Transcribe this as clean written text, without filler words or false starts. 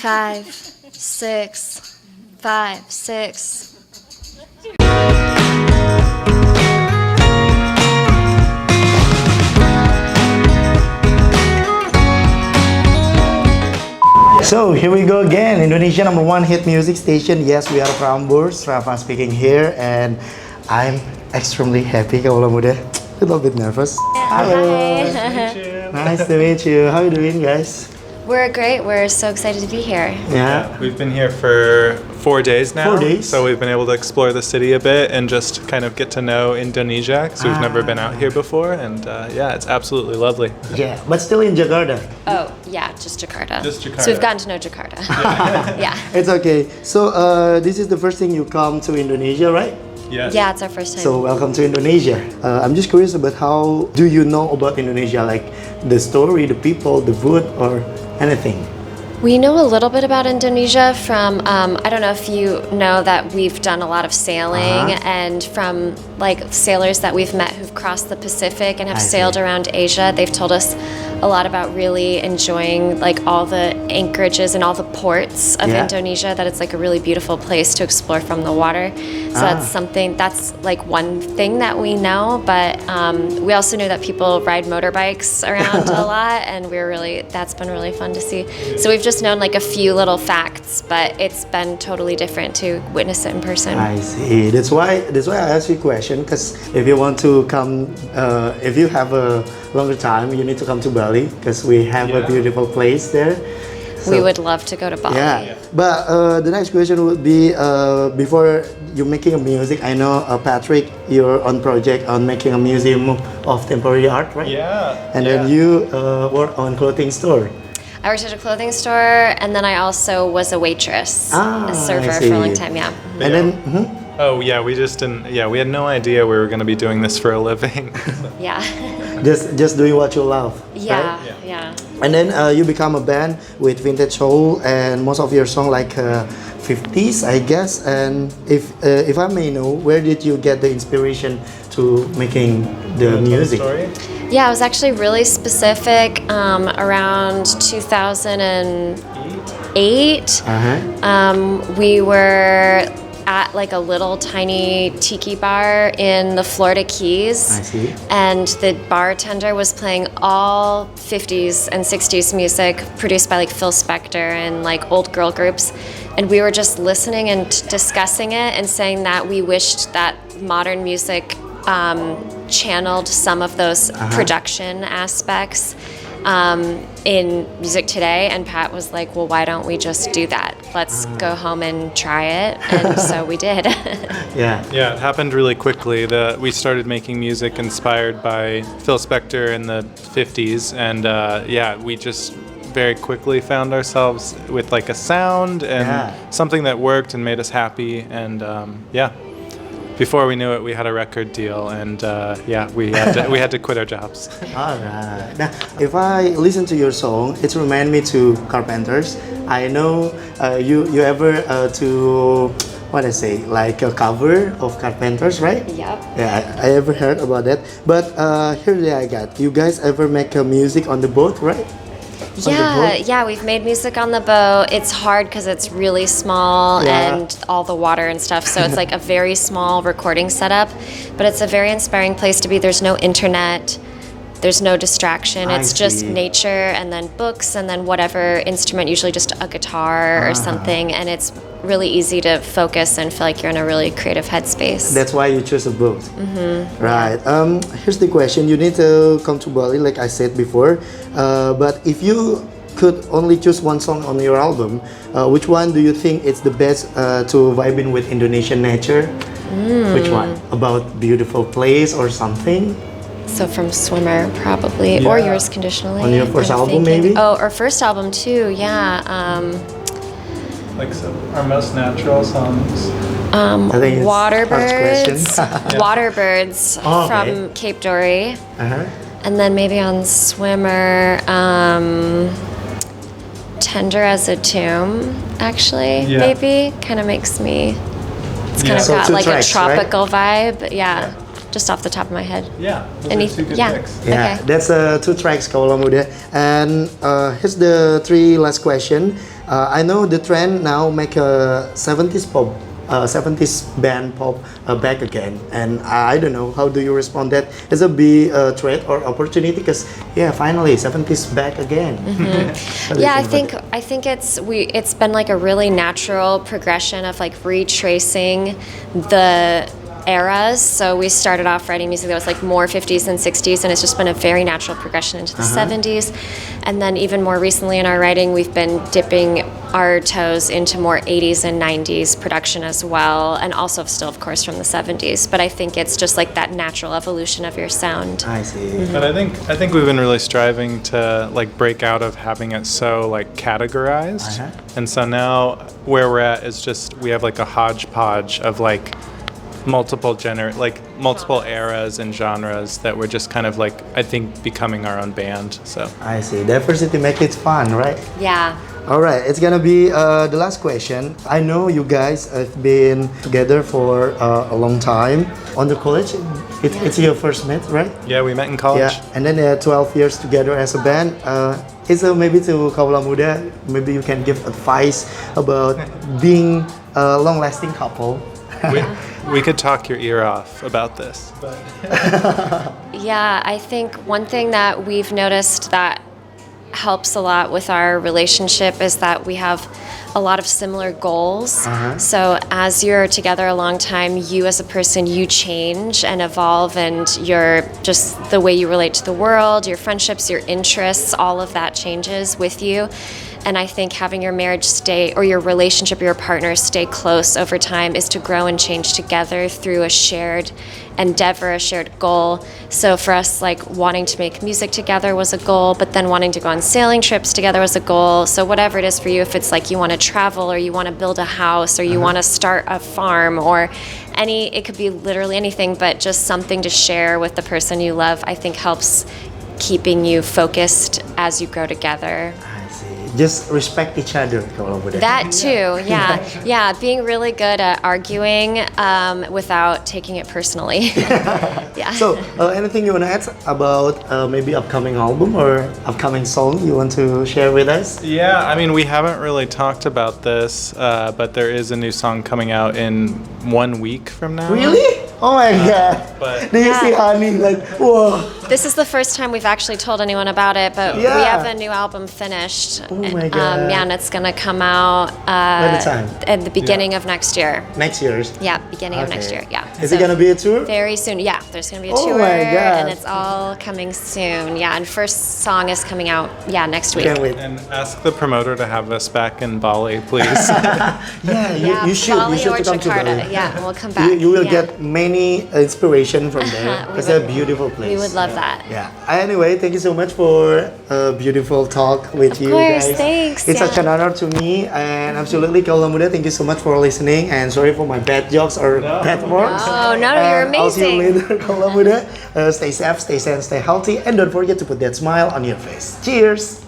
5, 6, 5, 6. So here we go again, Indonesia #1 hit music station. Yes, we are Prambors. Rafa speaking here, and I'm extremely happy. Kawula Muda, a little bit nervous. Hello. Hi. Nice to meet you. How are you doing, guys? We're great. We're so excited to be here. Yeah. We've been here for 4 days now. 4 days. So we've been able to explore the city a bit and just kind of get to know Indonesia because we've never been out here before. And yeah, it's absolutely lovely. Yeah, but still in Jakarta. Oh, yeah, just Jakarta. Just Jakarta. So we've gotten to know Jakarta. Yeah. It's okay. So this is the first thing you come to Indonesia, right? Yes. Yeah, it's our first time. So welcome to Indonesia. I'm just curious about how do you know about Indonesia, like the story, the people, the food, or anything? We know a little bit about Indonesia from, I don't know if you know that we've done a lot of sailing and from like sailors that we've met who've crossed the Pacific and have sailed around Asia. They've told us a lot about really enjoying like all the anchorages and all the ports of Indonesia, that it's like a really beautiful place to explore from the water. So that's something, that's like one thing that we know, but we also know that people ride motorbikes around a lot, and that's been really fun to see. So we've just known like a few little facts, but it's been totally different to witness it in person. I see. That's why I asked you a question, because if you want to come, if you have a longer time, you need to come to Bali, because we have a beautiful place there. So, we would love to go to Bali. Yeah, but the next question would be, before you're making a music, I know Patrick, you're on project on making a museum of temporary art, right? Yeah. And then you work on clothing store. I worked at a clothing store, and then I also was a waitress, a server for a long time. Yeah. And then. Oh yeah, we just didn't. Yeah, we had no idea we were going to be doing this for a living. Yeah. just doing what you love. Yeah. Right? Yeah. And then you become a band with vintage soul, and most of your song like 50s, I guess. And if I may know, where did you get the inspiration to making the music? Yeah, it was actually really specific. Around 2008, we were at like a little tiny tiki bar in the Florida Keys. I see. And the bartender was playing all 50s and 60s music produced by like Phil Spector and like old girl groups. And we were just listening and discussing it and saying that we wished that modern music channeled some of those production aspects in music today. And Pat was like, well, why don't we just do that? Let's go home and try it. And so we did. Yeah, it happened really quickly. We started making music inspired by Phil Spector in the 50s, and we just very quickly found ourselves with like a sound and something that worked and made us happy. And before we knew it, we had a record deal, and we had to quit our jobs. All right. Now, if I listen to your song, it reminds me to Carpenters. I know you ever like a cover of Carpenters, right? Yep. Yeah, I ever heard about that. But here I got. You guys ever make a music on the boat, right? Yeah, we've made music on the boat. It's hard because it's really small and all the water and stuff, so it's like a very small recording setup, but it's a very inspiring place to be. There's no internet, there's no distraction. It's just nature and then books and then whatever instrument, usually just a guitar or something, and it's really easy to focus and feel like you're in a really creative headspace. That's why you choose a boat. Right. Here's the question. You need to come to Bali, like I said before, but if you could only choose one song on your album, which one do you think is the best to vibe in with Indonesian nature? Which one? About beautiful place or something? So from Swimmer, probably, or Yours Conditionally. On your first album, maybe? Oh, or first album too, yeah. Like our most natural songs. I think it's Waterbirds. Waterbirds from Cape Dory. And then maybe on Swimmer, Tender as a Tomb, actually, maybe. Kind of makes me, it's kind of got like tracks, a tropical vibe, just off the top of my head. Yeah, those Any- are two good yeah. picks. Yeah, Okay. that's 2 tracks, Kawula Muda. And here's the 3 last question. I know the trend now make a 70s pop, 70s band pop back again. And I don't know, how do you respond that? Is it be a threat or opportunity? Because yeah, finally 70s back again. What do you Yeah, about that? I think it's been like a really natural progression of like retracing the eras. So we started off writing music that was like more 50s and 60s, and it's just been a very natural progression into the 70s. And then even more recently in our writing, we've been dipping our toes into more 80s and 90s production as well, and also still of course from the 70s. But I think it's just like that natural evolution of your sound. I see. But I think we've been really striving to like break out of having it so like categorized. And so now where we're at is just we have like a hodgepodge of like multiple eras and genres that we're just kind of like I think becoming our own band. So I see. Diversity make it fun, right? Yeah. All right, it's gonna be the last question. I know you guys have been together for a long time. On the college, it's your first met, right? yeah, we met in college. Yeah, and then 12 years together as a band. Is maybe to Kawula Muda, maybe you can give advice about being a long-lasting couple. We could talk your ear off about this. But Yeah, I think one thing that we've noticed that helps a lot with our relationship is that we have a lot of similar goals. So as you're together a long time, you as a person, you change and evolve, and your just the way you relate to the world, your friendships, your interests, all of that changes with you. And I think having your marriage stay, or your relationship, your partner stay close over time is to grow and change together through a shared endeavor, a shared goal. So for us, like wanting to make music together was a goal, but then wanting to go on sailing trips together was a goal. So whatever it is for you, if it's like you want to travel or you want to build a house or you want to start a farm or it could be literally anything, but just something to share with the person you love, I think helps keeping you focused as you grow together. I see. Just respect each other, Kawula Muda. That too, yeah. Yeah, being really good at arguing without taking it personally. Yeah. So, anything you want to add about maybe upcoming album or upcoming song you want to share with us? yeah, I mean we haven't really talked about this, but there is a new song coming out in 1 week from now. Really? Oh my god. But Do you Yeah. see Honey like, whoa. This is the first time we've actually told anyone about it, but we Yeah. have a new album finished. Oh my God. Yeah, and it's gonna come out By the time? at the beginning of next year. Next year's? Yeah, beginning of Okay. next year. Yeah. Is it gonna be a tour? Very soon? Yeah, there's gonna be a Oh tour, my God. and it's all coming soon. Yeah, and first song is coming out. Yeah, next week. Can't wait. and ask the promoter to have us back in Bali, please. Yeah, Yeah, you should. Bali You should or to come to Jakarta. Bali. Yeah, we'll come back. You will Yeah. get many inspiration from there. We It's a would- beautiful place. We would love that. Yeah. Anyway, thank you so much for a beautiful talk with you course, guys. thanks, It's yeah. such an honor to me, and absolutely, Kawula Muda, thank you so much for listening. And sorry for my bad jokes or bad words. Oh, no, you're And I'll see you amazing. later, Kawula Muda. Stay safe, stay sane, stay healthy, and don't forget to put that smile on your face. Cheers.